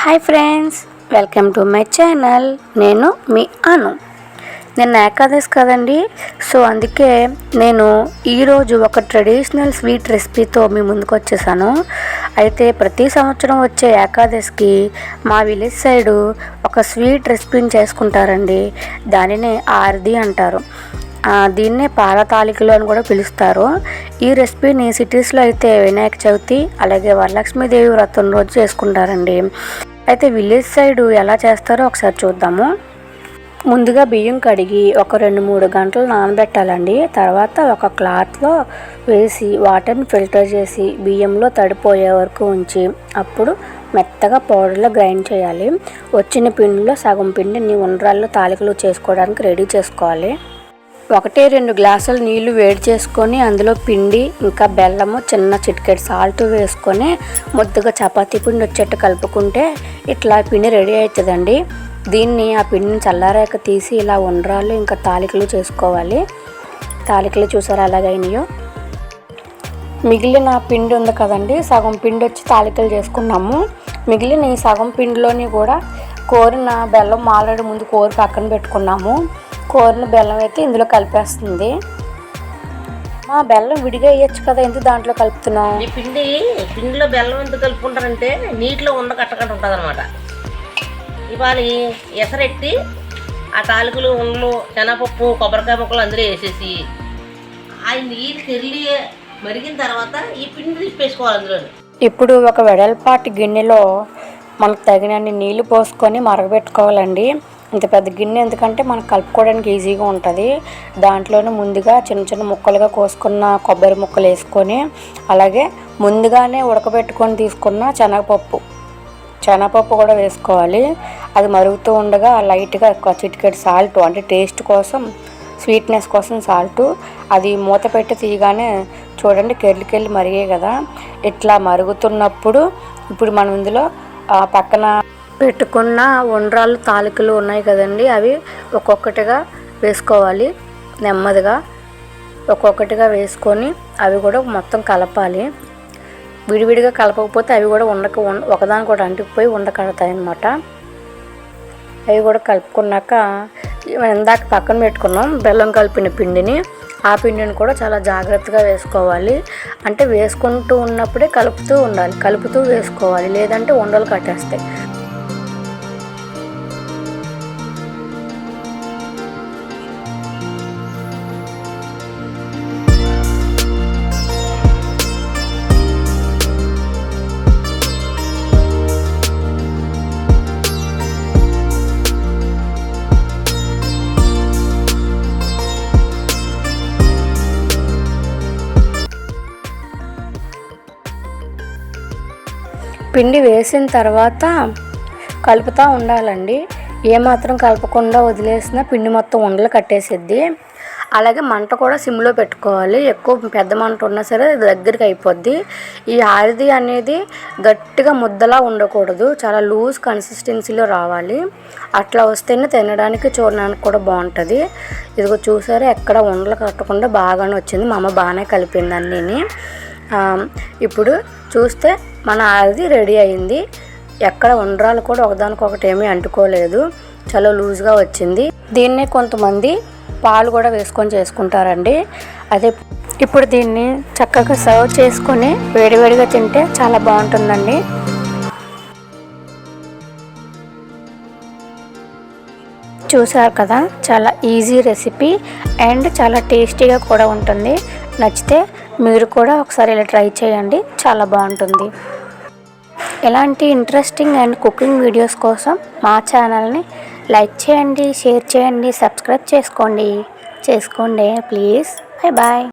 Hi friends, welcome to my channel. నేను మీ అను. నిన్న ఏకాదశి కదండి, సో అందుకే నేను ఈరోజు ఒక ట్రెడిషనల్ స్వీట్ రెసిపీతో మీ ముందుకు వచ్చేసాను. అయితే ప్రతి సంవత్సరం వచ్చే ఏకాదశికి మా విలేజ్ సైడు ఒక స్వీట్ రెసిపీని చేసుకుంటారండి. దానినే ఆర్ది అంటారు. దీన్నే పాల తాలికలు అని కూడా పిలుస్తారు. ఈ రెసిపీని సిటీస్లో అయితే వినాయక చవితి అలాగే వరలక్ష్మీదేవి వ్రతం రోజు చేసుకుంటారండి. అయితే విలేజ్ సైడు ఎలా చేస్తారో ఒకసారి చూద్దాము. ముందుగా బియ్యం కడిగి ఒక 2-3 గంటలు నానబెట్టాలండి. తర్వాత ఒక క్లాత్లో వేసి వాటర్ని ఫిల్టర్ చేసి బియ్యంలో తడిపోయే వరకు ఉంచి అప్పుడు మెత్తగా పౌడర్లో గ్రైండ్ చేయాలి. వచ్చిన పిండిలో సగం పిండిని ఉండ్రాళ్ళు తాలికలు చేసుకోవడానికి రెడీ చేసుకోవాలి. 1-2 గ్లాసులు నీళ్లు వేడి చేసుకొని అందులో పిండి ఇంకా బెల్లము చిన్న చిటికెడు సాల్ట్ వేసుకొని ముద్దగా చపాతీ పిండి వచ్చేట్టు కలుపుకుంటే ఇట్లా పిండి రెడీ అవుతుందండి. దీన్ని ఆ పిండిని చల్లారాక తీసి ఇలా ఉండ్రాళ్ళు ఇంకా తాలికలు చేసుకోవాలి. తాలికలు చూసారా ఎలాగైనాయో. మిగిలిన పిండి ఉంది కదండి, సగం పిండి వచ్చి తాలికలు చేసుకున్నాము. మిగిలిన ఈ సగం పిండిలోని కూడా కోరిన బెల్లం ఆల్రెడీ ముందు కోరి పక్కన పెట్టుకున్నాము. కోరిన బెల్లం అయితే ఇందులో కలిపేస్తుంది. మా బెల్లం విడిగా వేయచ్చు కదా, ఎందుకు దాంట్లో కలుపుతున్నాం? ఈ పిండిలో బెల్లం ఎందుకు కలుపుకుంటారంటే నీటిలో ఉండకట్టకుండా ఉంటుంది అనమాట. ఇవాళ ఎసరెట్టి ఆ తాలికలు ఉండలు శనగపప్పు కొబ్బరికాయ ముక్కలు అందులో వేసేసి ఆ నీళ్ళు తెల్లి మరిగిన తర్వాత ఈ పిండి తిప్పేసుకోవాలి అందులో. ఇప్పుడు ఒక వెడల్పాటి గిన్నెలో మనకు తగినన్ని నీళ్లు పోసుకొని మరగబెట్టుకోవాలండి. ఇంత పెద్ద గిన్నె ఎందుకంటే మనకు కలుపుకోవడానికి ఈజీగా ఉంటుంది. దాంట్లోనే ముందుగా చిన్న చిన్న ముక్కలుగా కోసుకున్న కొబ్బరి ముక్కలు వేసుకొని అలాగే ముందుగానే ఉడకబెట్టుకొని తీసుకున్న శనగపప్పు కూడా వేసుకోవాలి. అది మరుగుతూ ఉండగా లైట్గా చిటికెడు సాల్ట్, అంటే టేస్ట్ కోసం స్వీట్నెస్ కోసం సాల్టు, అది మూత పెట్టి తీయగానే చూడండి కెళ్ళి మరిగాయి కదా. ఇట్లా మరుగుతున్నప్పుడు ఇప్పుడు మనం ఇందులో పక్కన పెట్టుకున్న ఉండ్రాళ్ళు తాలికలు ఉన్నాయి కదండి, అవి ఒక్కొక్కటిగా వేసుకోవాలి. నెమ్మదిగా ఒక్కొక్కటిగా వేసుకొని అవి కూడా మొత్తం కలపాలి. విడివిడిగా కలపకపోతే అవి కూడా ఒకదాని కూడా అంటుకుపోయి ఉండకడతాయి అన్నమాట. అవి కూడా కలుపుకున్నాక ఇందాక పక్కన పెట్టుకున్నాం బెల్లం కలిపిన పిండిని, ఆ పిండిని కూడా చాలా జాగ్రత్తగా వేసుకోవాలి. అంటే వేసుకుంటూ ఉన్నప్పుడే కలుపుతూ ఉండాలి, కలుపుతూ వేసుకోవాలి, లేదంటే ఉండలు కట్టేస్తాయి. పిండి వేసిన తర్వాత కలుపుతూ ఉండాలండి. ఏమాత్రం కలపకుండా వదిలేసినా పిండి మొత్తం ఉండలు కట్టేసిద్ది. అలాగే మంట కూడా సిమ్లో పెట్టుకోవాలి. ఎక్కువ పెద్ద మంట ఉన్నా సరే దగ్గరికి అయిపోద్ది. ఈ ఆరిది అనేది గట్టిగా ముద్దలా ఉండకూడదు, చాలా లూజ్ కన్సిస్టెన్సీలో రావాలి. అట్లా వస్తేనే తినడానికి చూడడానికి కూడా బాగుంటుంది. ఇదిగో చూసారా, ఎక్కడ ఉండలు కట్టకుండా బాగానే వచ్చింది. మా అమ్మ బాగానే కలిపింది అన్నీ. ఇప్పుడు చూస్తే మన ఆరిది రెడీ అయింది. ఎక్కడ ఉండ్రాలు కూడా ఒకదానికొకటి ఏమీ అంటుకోలేదు, చాలా లూజ్గా వచ్చింది. దీన్నే కొంతమంది పాలు కూడా వేసుకొని చేసుకుంటారండి. అదే ఇప్పుడు దీన్ని చక్కగా సర్వ్ చేసుకొని వేడివేడిగా తింటే చాలా బాగుంటుందండి. చూసారు కదా, చాలా ఈజీ రెసిపీ అండ్ చాలా టేస్టీగా కూడా ఉంటుంది. నచ్చితే మీరు కూడా ఒకసారి ఇలా ట్రై చేయండి, చాలా బాగుంటుంది. ఇలాంటి ఇంట్రెస్టింగ్ అండ్ కుకింగ్ వీడియోస్ కోసం మా ఛానల్ని లైక్ చేయండి, షేర్ చేయండి, సబ్స్క్రైబ్ చేసుకోండి ప్లీజ్. బాయ్.